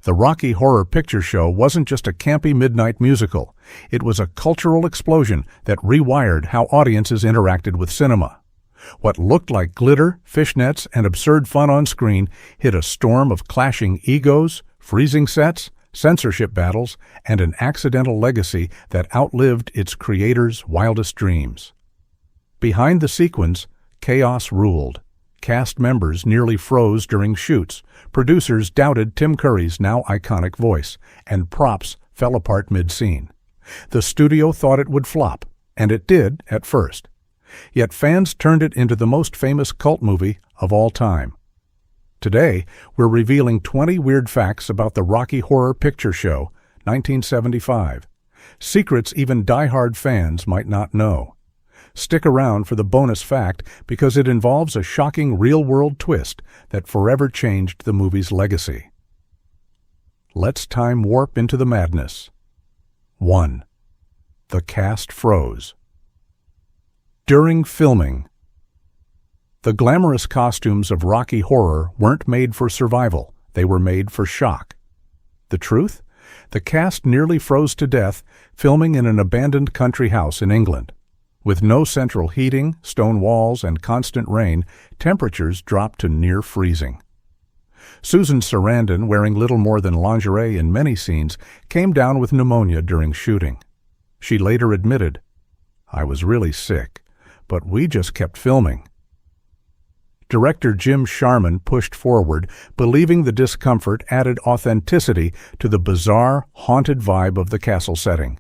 The Rocky Horror Picture Show wasn't just a campy midnight musical. It was a cultural explosion that rewired how audiences interacted with cinema. What looked like glitter, fishnets, and absurd fun on screen hit a storm of clashing egos, freezing sets, censorship battles, and an accidental legacy that outlived its creator's wildest dreams. Behind the sequence, chaos ruled. Cast members nearly froze during shoots, producers doubted Tim Curry's now iconic voice, and props fell apart mid-scene. The studio thought it would flop, and it did at first. Yet fans turned it into the most famous cult movie of all time. Today, we're revealing 20 weird facts about the Rocky Horror Picture Show, 1975. Secrets even die-hard fans might not know. Stick around for the bonus fact because it involves a shocking real-world twist that forever changed the movie's legacy. Let's time warp into the madness. 1. The cast froze. During filming, the glamorous costumes of Rocky Horror weren't made for survival, they were made for shock. The truth? The cast nearly froze to death filming in an abandoned country house in England. With no central heating, stone walls, and constant rain, temperatures dropped to near freezing. Susan Sarandon, wearing little more than lingerie in many scenes, came down with pneumonia during shooting. She later admitted, "I was really sick, but we just kept filming." Director Jim Sharman pushed forward, believing the discomfort added authenticity to the bizarre, haunted vibe of the castle setting.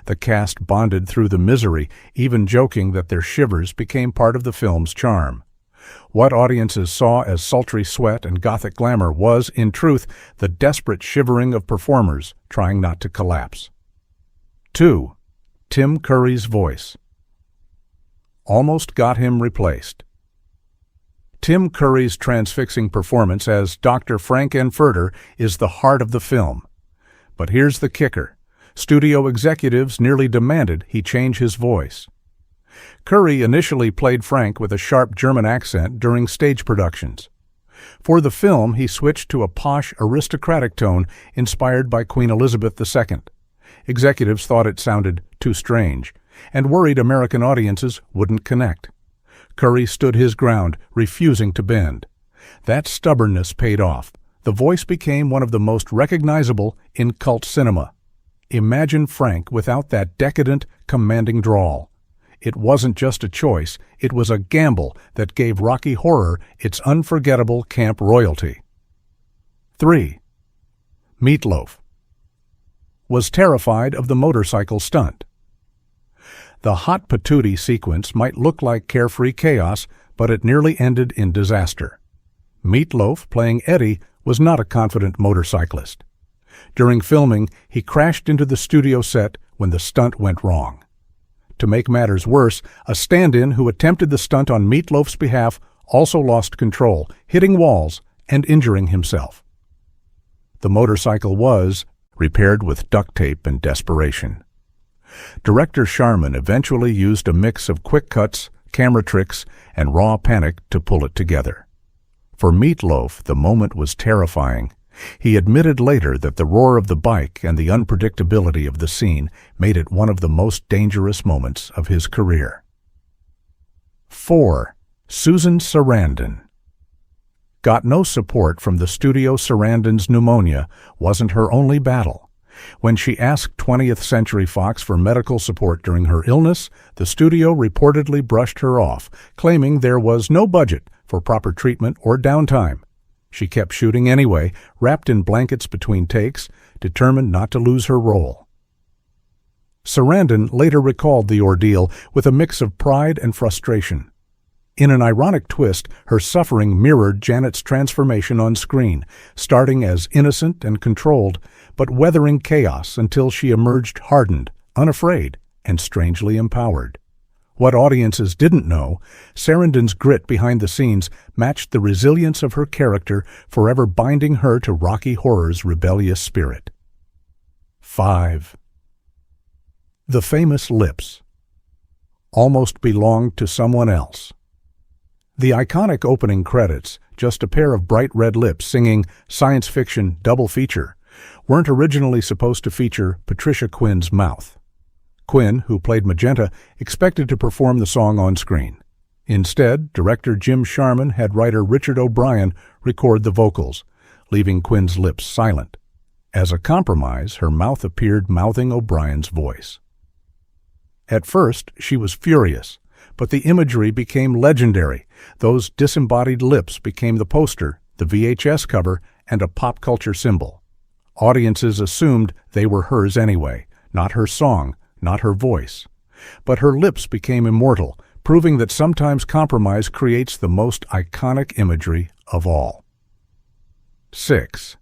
The cast bonded through the misery, even joking that their shivers became part of the film's charm. What audiences saw as sultry sweat and gothic glamour was, in truth, the desperate shivering of performers trying not to collapse. 2. Tim Curry's voice. Almost got him replaced. Tim Curry's transfixing performance as Dr. Frank-N-Furter is the heart of the film. But here's the kicker. Studio executives nearly demanded he change his voice. Curry initially played Frank with a sharp German accent during stage productions. For the film, he switched to a posh, aristocratic tone inspired by Queen Elizabeth II. Executives thought it sounded too strange, and worried American audiences wouldn't connect. Curry stood his ground, refusing to bend. That stubbornness paid off. The voice became one of the most recognizable in cult cinema. Imagine Frank without that decadent, commanding drawl. It wasn't just a choice, it was a gamble that gave Rocky Horror its unforgettable camp royalty. 3. Meatloaf was terrified of the motorcycle stunt. The hot patootie sequence might look like carefree chaos, but it nearly ended in disaster. Meatloaf, playing Eddie, was not a confident motorcyclist. During filming, he crashed into the studio set when the stunt went wrong. To make matters worse, a stand-in who attempted the stunt on Meatloaf's behalf also lost control, hitting walls and injuring himself. The motorcycle was repaired with duct tape and desperation. Director Sharman eventually used a mix of quick cuts, camera tricks, and raw panic to pull it together. For Meatloaf, the moment was terrifying. He admitted later that the roar of the bike and the unpredictability of the scene made it one of the most dangerous moments of his career. 4. Susan Sarandon got no support from the studio. Sarandon's pneumonia wasn't her only battle. When she asked 20th Century Fox for medical support during her illness, the studio reportedly brushed her off, claiming there was no budget for proper treatment or downtime. She kept shooting anyway, wrapped in blankets between takes, determined not to lose her role. Sarandon later recalled the ordeal with a mix of pride and frustration. In an ironic twist, her suffering mirrored Janet's transformation on screen, starting as innocent and controlled, but weathering chaos until she emerged hardened, unafraid, and strangely empowered. What audiences didn't know, Sarandon's grit behind the scenes matched the resilience of her character, forever binding her to Rocky Horror's rebellious spirit. 5. The famous lips almost belonged to someone else. The iconic opening credits, just a pair of bright red lips singing science fiction double feature, weren't originally supposed to feature Patricia Quinn's mouth. Quinn, who played Magenta, expected to perform the song on screen. Instead, director Jim Sharman had writer Richard O'Brien record the vocals, leaving Quinn's lips silent. As a compromise, her mouth appeared mouthing O'Brien's voice. At first, she was furious, but the imagery became legendary. Those disembodied lips became the poster, the VHS cover, and a pop culture symbol. Audiences assumed they were hers anyway, not her song, not her voice. But her lips became immortal, proving that sometimes compromise creates the most iconic imagery of all. 6.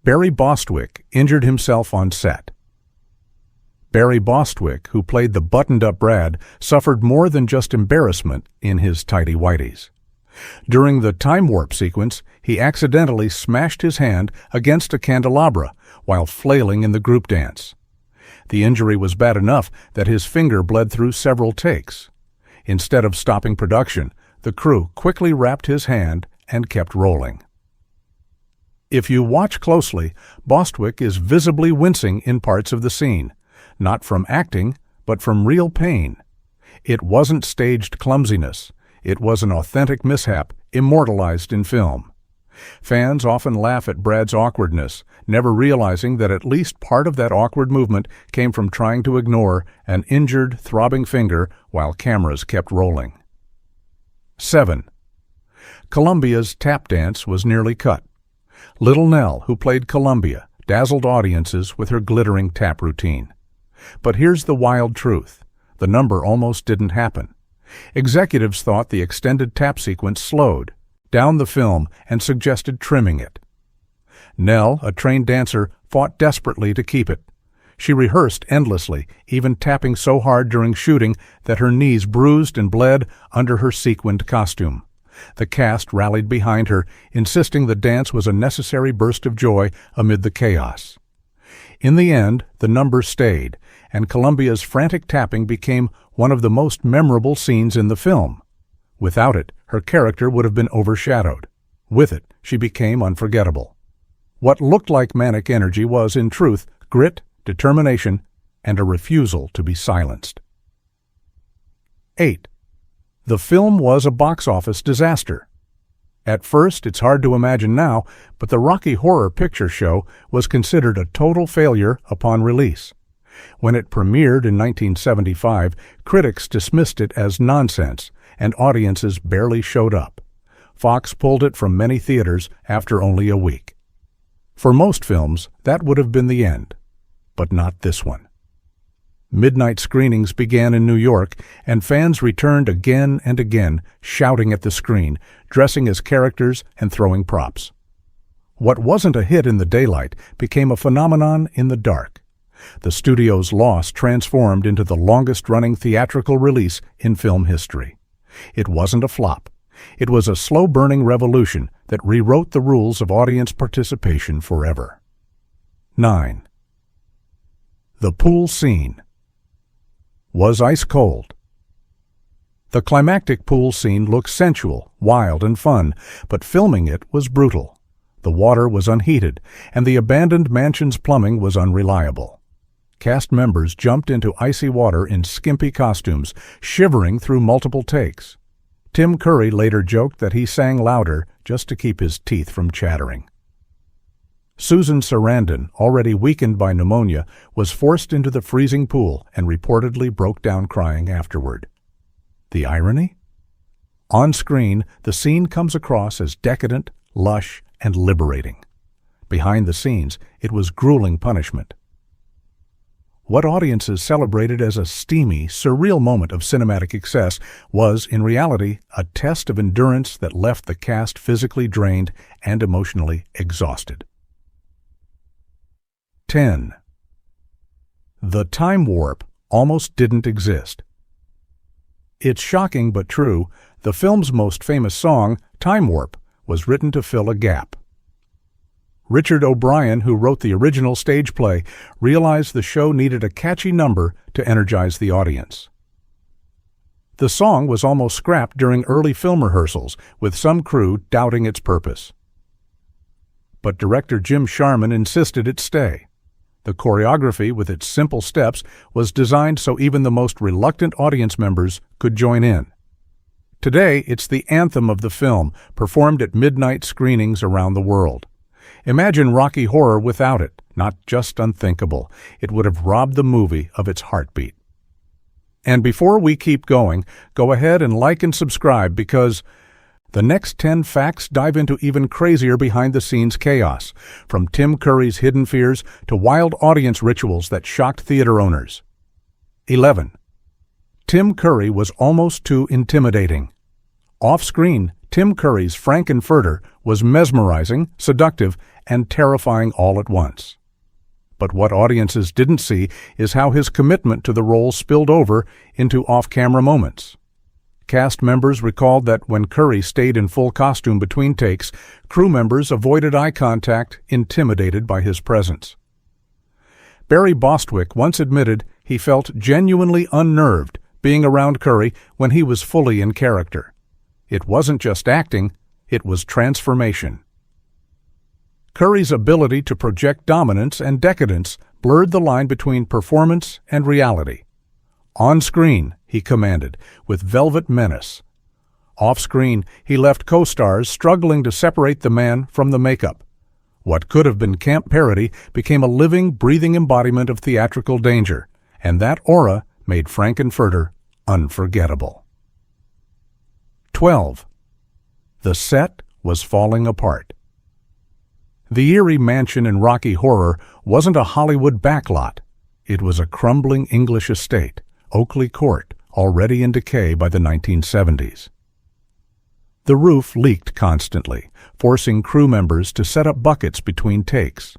Barry Bostwick injured himself on set. Barry Bostwick, who played the buttoned-up Brad, suffered more than just embarrassment in his tighty-whities. During the time warp sequence, he accidentally smashed his hand against a candelabra while flailing in the group dance. The injury was bad enough that his finger bled through several takes. Instead of stopping production, the crew quickly wrapped his hand and kept rolling. If you watch closely, Bostwick is visibly wincing in parts of the scene, not from acting, but from real pain. It wasn't staged clumsiness. It was an authentic mishap, immortalized in film. Fans often laugh at Brad's awkwardness, never realizing that at least part of that awkward movement came from trying to ignore an injured, throbbing finger while cameras kept rolling. 7. Columbia's tap dance was nearly cut. Little Nell, who played Columbia, dazzled audiences with her glittering tap routine. But here's the wild truth. The number almost didn't happen. Executives thought the extended tap sequence slowed down the film and suggested trimming it. Nell, a trained dancer, fought desperately to keep it. She rehearsed endlessly, even tapping so hard during shooting that her knees bruised and bled under her sequined costume. The cast rallied behind her, insisting the dance was a necessary burst of joy amid the chaos. In the end, the number stayed, and Columbia's frantic tapping became one of the most memorable scenes in the film. Without it, her character would have been overshadowed. With it, she became unforgettable. What looked like manic energy was, in truth, grit, determination, and a refusal to be silenced. 8. The film was a box office disaster. At first, it's hard to imagine now, but the Rocky Horror Picture Show was considered a total failure upon release. When it premiered in 1975, critics dismissed it as nonsense, and audiences barely showed up. Fox pulled it from many theaters after only a week. For most films, that would have been the end, but not this one. Midnight screenings began in New York, and fans returned again and again, shouting at the screen, dressing as characters and throwing props. What wasn't a hit in the daylight became a phenomenon in the dark. The studio's loss transformed into the longest-running theatrical release in film history. It wasn't a flop. It was a slow-burning revolution that rewrote the rules of audience participation forever. 9. The pool scene was ice cold. The climactic pool scene looked sensual, wild, and fun, but filming it was brutal. The water was unheated, and the abandoned mansion's plumbing was unreliable. Cast members jumped into icy water in skimpy costumes, shivering through multiple takes. Tim Curry later joked that he sang louder just to keep his teeth from chattering. Susan Sarandon, already weakened by pneumonia, was forced into the freezing pool and reportedly broke down crying afterward. The irony? On screen, the scene comes across as decadent, lush, and liberating. Behind the scenes, it was grueling punishment. What audiences celebrated as a steamy, surreal moment of cinematic excess was, in reality, a test of endurance that left the cast physically drained and emotionally exhausted. 10. The time warp almost didn't exist. It's shocking but true, the film's most famous song, Time Warp, was written to fill a gap. Richard O'Brien, who wrote the original stage play, realized the show needed a catchy number to energize the audience. The song was almost scrapped during early film rehearsals, with some crew doubting its purpose. but director Jim Sharman insisted it stay. The choreography, with its simple steps, was designed so even the most reluctant audience members could join in. Today, it's the anthem of the film, performed at midnight screenings around the world. Imagine Rocky Horror without it. Not just unthinkable. It would have robbed the movie of its heartbeat. And before we keep going, go ahead and like and subscribe, because the next 10 facts dive into even crazier behind-the-scenes chaos, from Tim Curry's hidden fears to wild audience rituals that shocked theater owners. 11. Tim Curry was almost too intimidating. Off-screen, Tim Curry's Frank-N-Furter was mesmerizing, seductive, and terrifying all at once. But what audiences didn't see is how his commitment to the role spilled over into off-camera moments. Cast members recalled that when Curry stayed in full costume between takes, crew members avoided eye contact, intimidated by his presence. Barry Bostwick once admitted he felt genuinely unnerved being around Curry when he was fully in character. It wasn't just acting, it was transformation. Curry's ability to project dominance and decadence blurred the line between performance and reality. On screen, he commanded, with velvet menace. Off screen, he left co-stars struggling to separate the man from the makeup. What could have been camp parody became a living, breathing embodiment of theatrical danger, and that aura made Frank-N-Furter unforgettable. 12. The set was falling apart. The eerie mansion in Rocky Horror wasn't a Hollywood backlot. It was a crumbling English estate, Oakley Court, already in decay by the 1970s. The roof leaked constantly, forcing crew members to set up buckets between takes.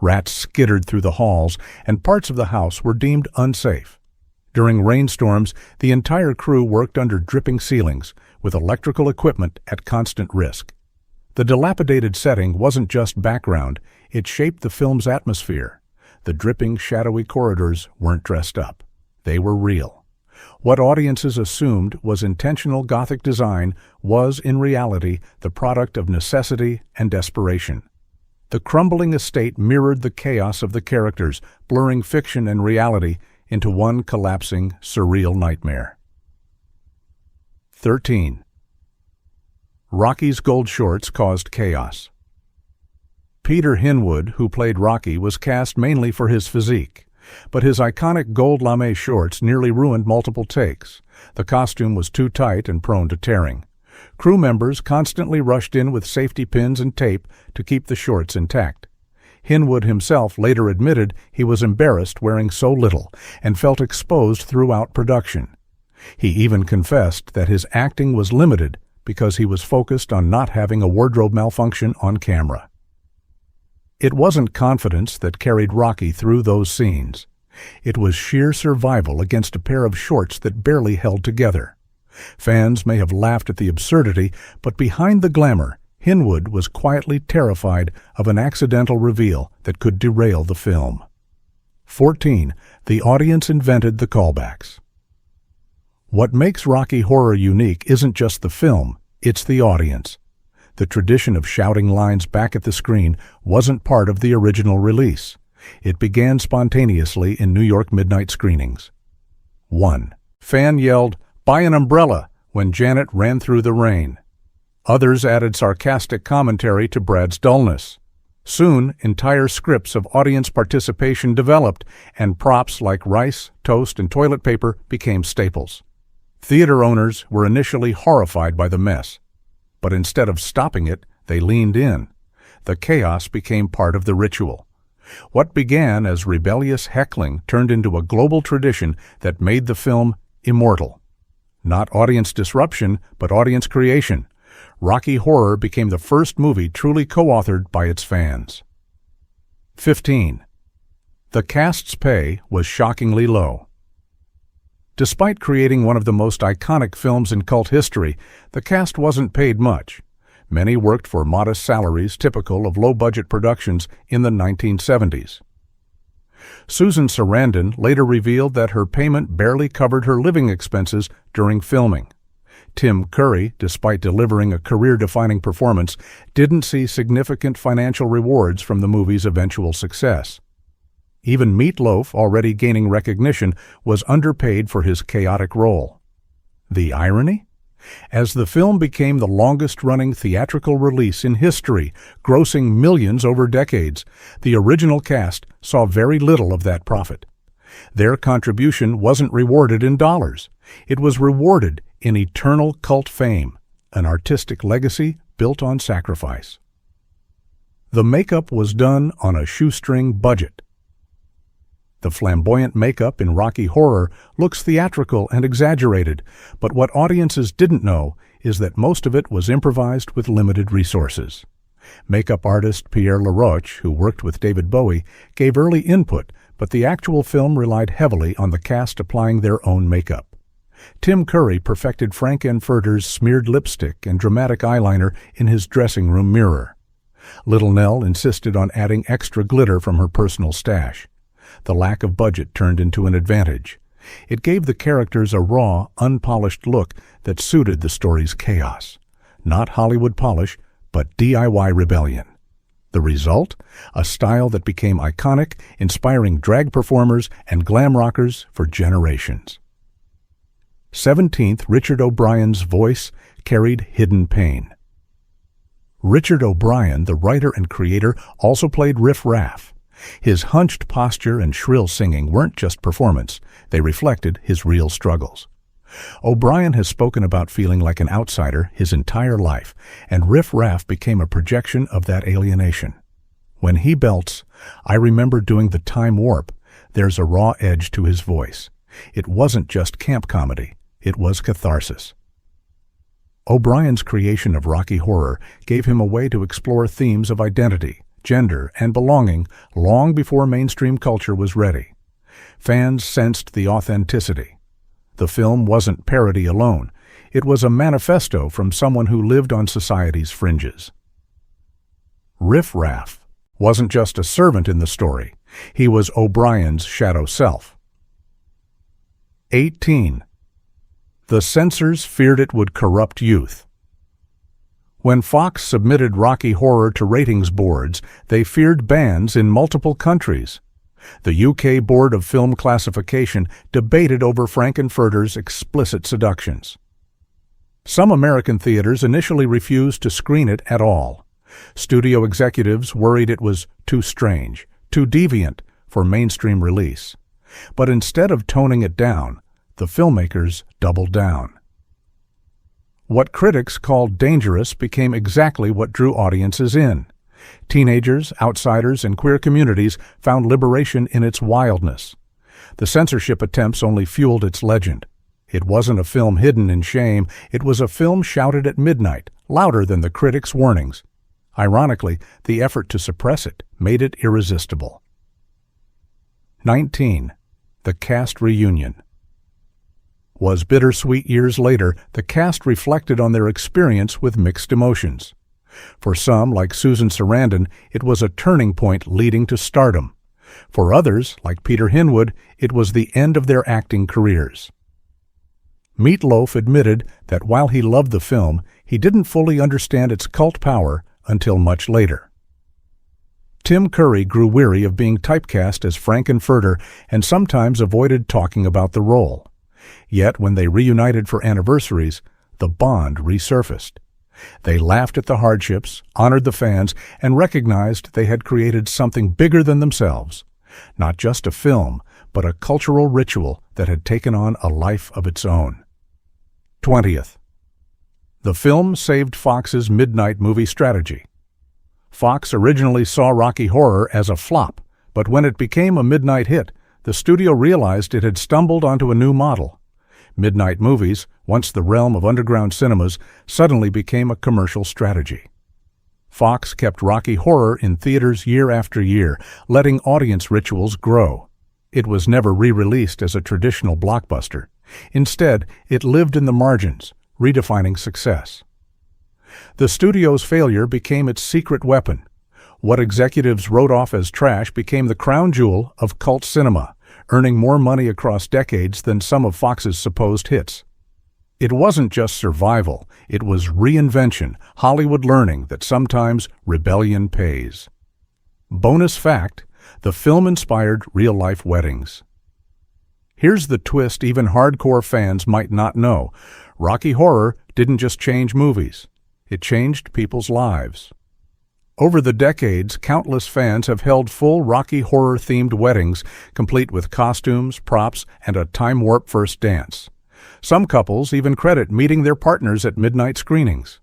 Rats skittered through the halls, and parts of the house were deemed unsafe. During rainstorms, the entire crew worked under dripping ceilings, with electrical equipment at constant risk. The dilapidated setting wasn't just background, it shaped the film's atmosphere. The dripping, shadowy corridors weren't dressed up. They were real. What audiences assumed was intentional Gothic design was, in reality, the product of necessity and desperation. The crumbling estate mirrored the chaos of the characters, blurring fiction and reality into one collapsing, surreal nightmare. 13. Rocky's gold shorts caused chaos. Peter Hinwood, who played Rocky, was cast mainly for his physique, but his iconic gold lame shorts nearly ruined multiple takes. The costume was too tight and prone to tearing. Crew members constantly rushed in with safety pins and tape to keep the shorts intact. Hinwood himself later admitted he was embarrassed wearing so little and felt exposed throughout production. He even confessed that his acting was limited because he was focused on not having a wardrobe malfunction on camera. It wasn't confidence that carried Rocky through those scenes. It was sheer survival against a pair of shorts that barely held together. Fans may have laughed at the absurdity, but behind the glamour, Hinwood was quietly terrified of an accidental reveal that could derail the film. 14. The audience invented the callbacks. What makes Rocky Horror unique isn't just the film, it's the audience. The tradition of shouting lines back at the screen wasn't part of the original release. It began spontaneously in New York midnight screenings. 1. Fan yelled, "Buy an umbrella," when Janet ran through the rain. Others added sarcastic commentary to Brad's dullness. Soon, entire scripts of audience participation developed, and props like rice, toast, and toilet paper became staples. Theater owners were initially horrified by the mess, but instead of stopping it, they leaned in. The chaos became part of the ritual. What began as rebellious heckling turned into a global tradition that made the film immortal. Not audience disruption, but audience creation. Rocky Horror became the first movie truly co-authored by its fans. 15. The cast's pay was shockingly low. Despite creating one of the most iconic films in cult history, the cast wasn't paid much. Many worked for modest salaries typical of low-budget productions in the 1970s. Susan Sarandon later revealed that her payment barely covered her living expenses during filming. Tim Curry, despite delivering a career-defining performance, didn't see significant financial rewards from the movie's eventual success. Even Meatloaf, already gaining recognition, was underpaid for his chaotic role. The irony? As the film became the longest-running theatrical release in history, grossing millions over decades, the original cast saw very little of that profit. Their contribution wasn't rewarded in dollars. It was rewarded in eternal cult fame, an artistic legacy built on sacrifice. The makeup was done on a shoestring budget. The flamboyant makeup in Rocky Horror looks theatrical and exaggerated, but what audiences didn't know is that most of it was improvised with limited resources. Makeup artist Pierre Laroche, who worked with David Bowie, gave early input, but the actual film relied heavily on the cast applying their own makeup. Tim Curry perfected Frank-N-Furter's smeared lipstick and dramatic eyeliner in his dressing room mirror. Little Nell insisted on adding extra glitter from her personal stash. The lack of budget turned into an advantage. It gave the characters a raw, unpolished look that suited the story's chaos. Not Hollywood polish, but DIY rebellion. The result? A style that became iconic, inspiring drag performers and glam rockers for generations. 17th, Richard O'Brien's voice carried hidden pain. Richard O'Brien, the writer and creator, also played Riff Raff. His hunched posture and shrill singing weren't just performance, they reflected his real struggles. O'Brien has spoken about feeling like an outsider his entire life, and Riff Raff became a projection of that alienation. When he belts, "I remember doing the time warp," there's a raw edge to his voice. It wasn't just camp comedy, it was catharsis. O'Brien's creation of Rocky Horror gave him a way to explore themes of identity, gender, and belonging long before mainstream culture was ready. Fans sensed the authenticity. The film wasn't parody alone. It was a manifesto from someone who lived on society's fringes. Riff Raff wasn't just a servant in the story. He was O'Brien's shadow self. 18. The censors feared it would corrupt youth. When Fox submitted Rocky Horror to ratings boards, they feared bans in multiple countries. The UK Board of Film Classification debated over Frank-N-Furter's explicit seductions. Some American theaters initially refused to screen it at all. Studio executives worried it was too strange, too deviant for mainstream release. But instead of toning it down, the filmmakers doubled down. What critics called dangerous became exactly what drew audiences in. Teenagers, outsiders, and queer communities found liberation in its wildness. The censorship attempts only fueled its legend. It wasn't a film hidden in shame, it was a film shouted at midnight, louder than the critics' warnings. Ironically, the effort to suppress it made it irresistible. 19. The cast reunion. Was Bittersweet years later, the cast reflected on their experience with mixed emotions. For some, like Susan Sarandon, it was a turning point leading to stardom. For others, like Peter Hinwood, it was the end of their acting careers. Meatloaf admitted that while he loved the film, he didn't fully understand its cult power until much later. Tim Curry grew weary of being typecast as Frank-N-Furter and sometimes avoided talking about the role. Yet when they reunited for anniversaries, the bond resurfaced. They laughed at the hardships, honored the fans, and recognized they had created something bigger than themselves. Not just a film, but a cultural ritual that had taken on a life of its own. 20th. The film saved Fox's midnight movie strategy. Fox originally saw Rocky Horror as a flop, but when it became a midnight hit, the studio realized it had stumbled onto a new model. Midnight movies, once the realm of underground cinemas, suddenly became a commercial strategy. Fox kept Rocky Horror in theaters year after year, letting audience rituals grow. It was never re-released as a traditional blockbuster. Instead, it lived in the margins, redefining success. The studio's failure became its secret weapon. What executives wrote off as trash became the crown jewel of cult cinema, earning more money across decades than some of Fox's supposed hits. It wasn't just survival, it was reinvention, Hollywood learning that sometimes rebellion pays. Bonus fact, the film inspired real-life weddings. Here's the twist even hardcore fans might not know. Rocky Horror didn't just change movies, it changed people's lives. Over the decades, countless fans have held full Rocky Horror-themed weddings, complete with costumes, props, and a time-warp first dance. Some couples even credit meeting their partners at midnight screenings.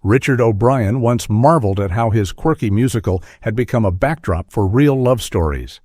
Richard O'Brien once marveled at how his quirky musical had become a backdrop for real love stories.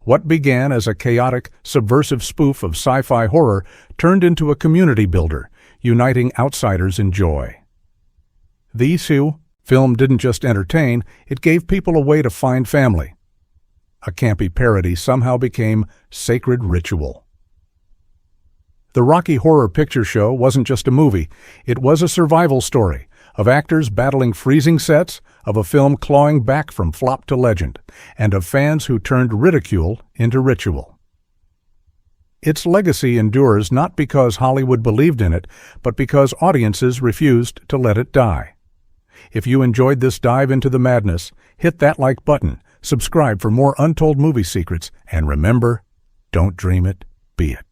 What began as a chaotic, subversive spoof of sci-fi horror turned into a community builder, uniting outsiders in joy. These film didn't just entertain, it gave people a way to find family. A campy parody somehow became sacred ritual. The Rocky Horror Picture Show wasn't just a movie, it was a survival story of actors battling freezing sets, of a film clawing back from flop to legend, and of fans who turned ridicule into ritual. Its legacy endures not because Hollywood believed in it, but because audiences refused to let it die. If you enjoyed this dive into the madness, hit that like button, subscribe for more untold movie secrets, and remember, don't dream it, be it.